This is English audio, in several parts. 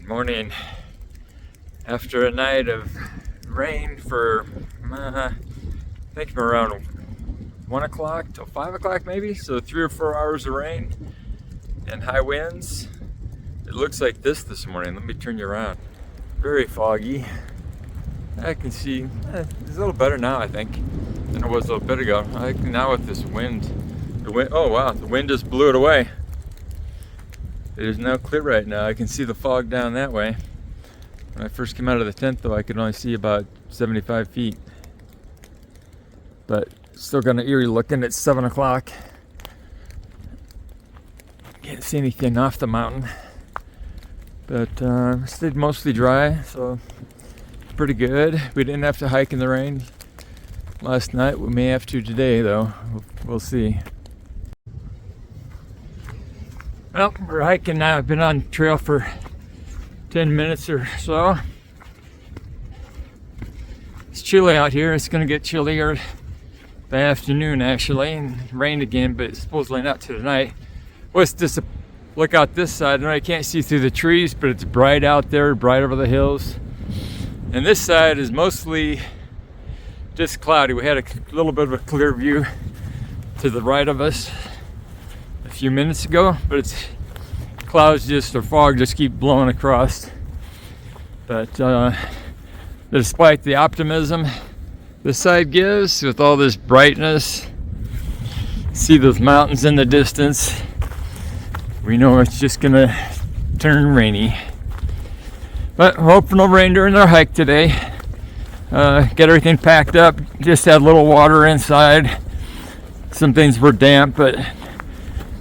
Morning. After a night of rain for I think from around 1 o'clock till 5 o'clock maybe, so 3 or 4 hours of rain and high winds. It looks like this morning. Let me turn you around. Very foggy. I can see it's a little better now, I think, than it was a little bit ago. I think now with this wind, oh wow, the wind just blew it away. It is now clear right now. I can see the fog down that way. When I first came out of the tent though, I could only see about 75 feet. But still kind of eerie looking. It's 7 o'clock. Can't see anything off the mountain. But stayed mostly dry, so pretty good. We didn't have to hike in the rain last night. We may have to today though. We'll see. Well, we're hiking now. I've been on the trail for 10 minutes or so. It's chilly out here. It's going to get chillier by afternoon actually, and rain again, but supposedly not to tonight. What's this? Look out this side. I can't see through the trees, but it's bright out there, bright over the hills. And this side is mostly just cloudy. We had a little bit of a clear view to the right of us a few minutes ago, but it's clouds or fog just keep blowing across. But despite the optimism this side gives with all this brightness, see those mountains in the distance, we know it's just gonna turn rainy. But hope for no rain during our hike today. Get everything packed up, just had a little water inside. Some things were damp, but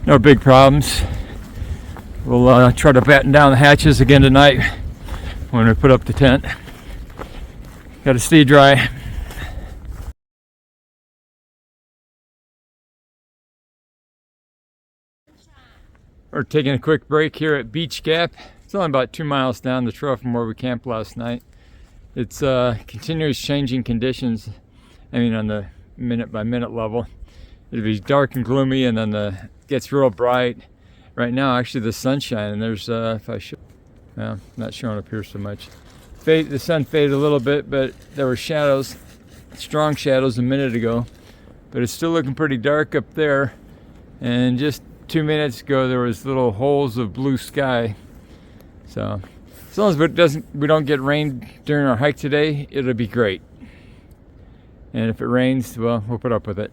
no big problems. We'll try to batten down the hatches again tonight when we put up the tent. Got to stay dry. We're taking a quick break here at Beach Gap. It's only about 2 miles down the trail from where we camped last night. It's continuous changing conditions. I mean, on the minute by minute level. It'll be dark and gloomy, and then it gets real bright. Right now, actually, the sun's shining. There's, if I show, well, not showing up here so much. The sun faded a little bit, but there were shadows, strong shadows a minute ago. But it's still looking pretty dark up there. And just 2 minutes ago, there was little holes of blue sky. So, as long as we don't get rain during our hike today, it'll be great. And if it rains, well, we'll put up with it.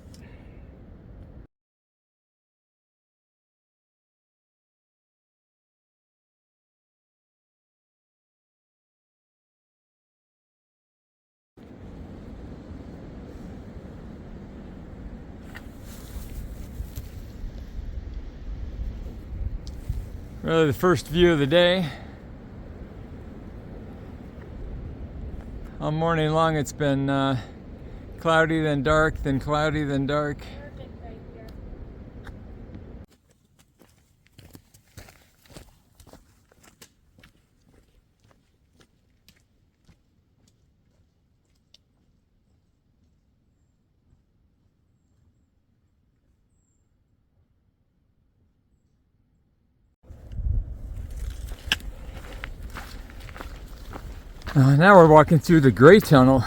Really the first view of the day. All morning long it's been cloudy, then dark, then cloudy, then dark. Now we're walking through the gray tunnel.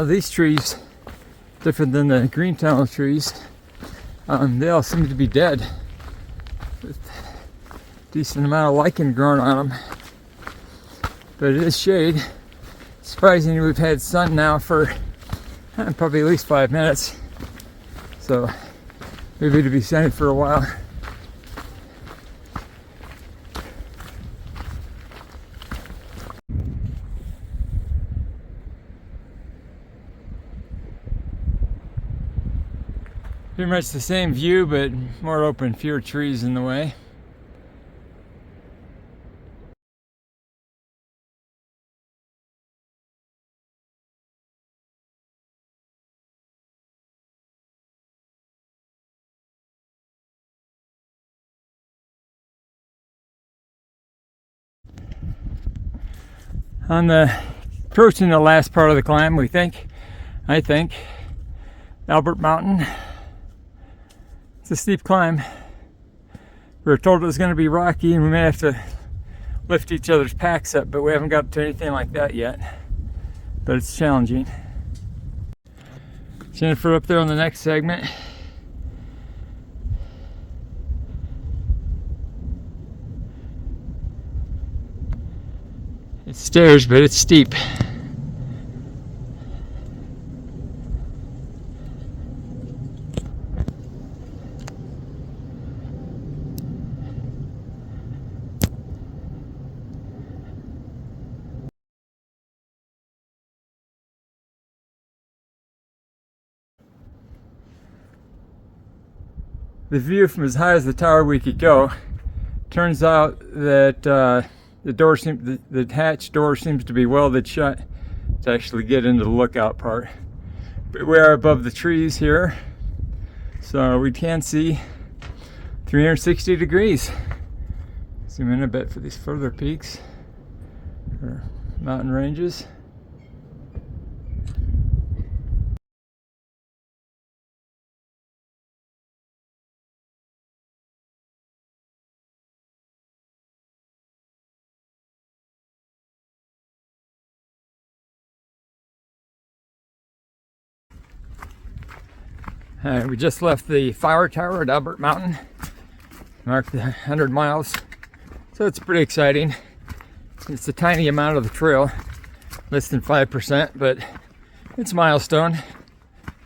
These trees, different than the green tunnel trees, they all seem to be dead. With a decent amount of lichen growing on them. But it is shade. Surprisingly, we've had sun now for probably at least 5 minutes. So maybe it'll be sunny for a while. Pretty much the same view, but more open, fewer trees in the way. Approaching the last part of the climb, I think, Albert Mountain. It's a steep climb. We were told it was going to be rocky and we may have to lift each other's packs up, but we haven't got to anything like that yet. But it's challenging. Jennifer up there on the next segment. It's stairs, but it's steep. The view from as high as the tower we could go. Turns out that the hatch door seems to be welded shut to actually get into the lookout part. But we are above the trees here, so we can see 360 degrees. Zoom in a bit for these further peaks or mountain ranges. We just left the fire tower at Albert Mountain, marked the 100 miles, so it's pretty exciting. It's a tiny amount of the trail, less than 5%, but it's a milestone,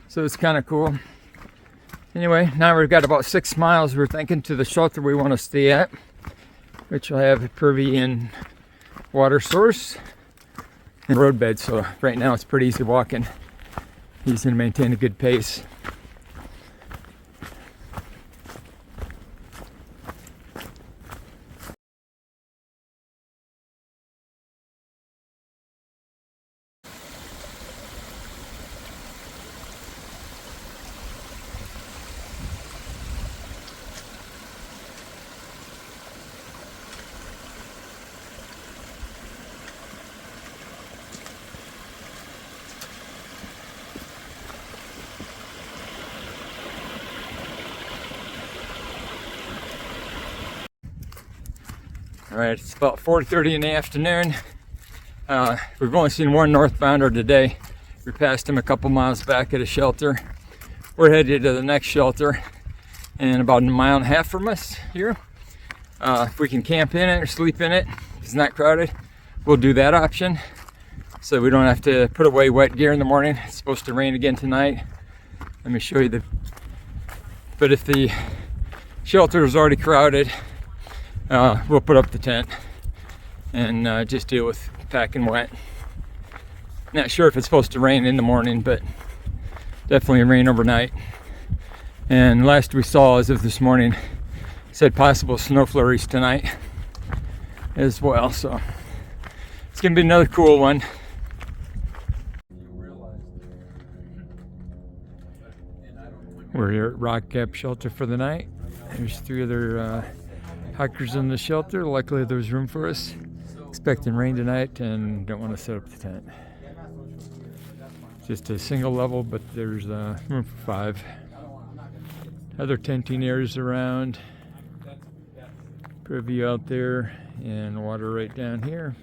so it's kind of cool. Anyway, now we've got about 6 miles, we're thinking, to the shelter we want to stay at, which will have a privy and water source and roadbed, so right now it's pretty easy walking. He's going to maintain a good pace. All right, it's about 4:30 in the afternoon. We've only seen one northbounder today. We passed him a couple miles back at a shelter. We're headed to the next shelter, and about a mile and a half from us here. If we can camp in it or sleep in it, if it's not crowded, we'll do that option. So we don't have to put away wet gear in the morning. It's supposed to rain again tonight. Let me show you but if the shelter is already crowded, we'll put up the tent and just deal with packing wet. Not sure if it's supposed to rain in the morning, but definitely rain overnight. And last we saw, as of this morning, said possible snow flurries tonight as well. So it's gonna be another cool one. We're here at Rock Gap Shelter for the night. There's 3 other hikers in the shelter. Luckily there's room for us. Expecting rain tonight and don't want to set up the tent. Just a single level, but there's room for 5. Other tenting areas around. Priview out there and water right down here.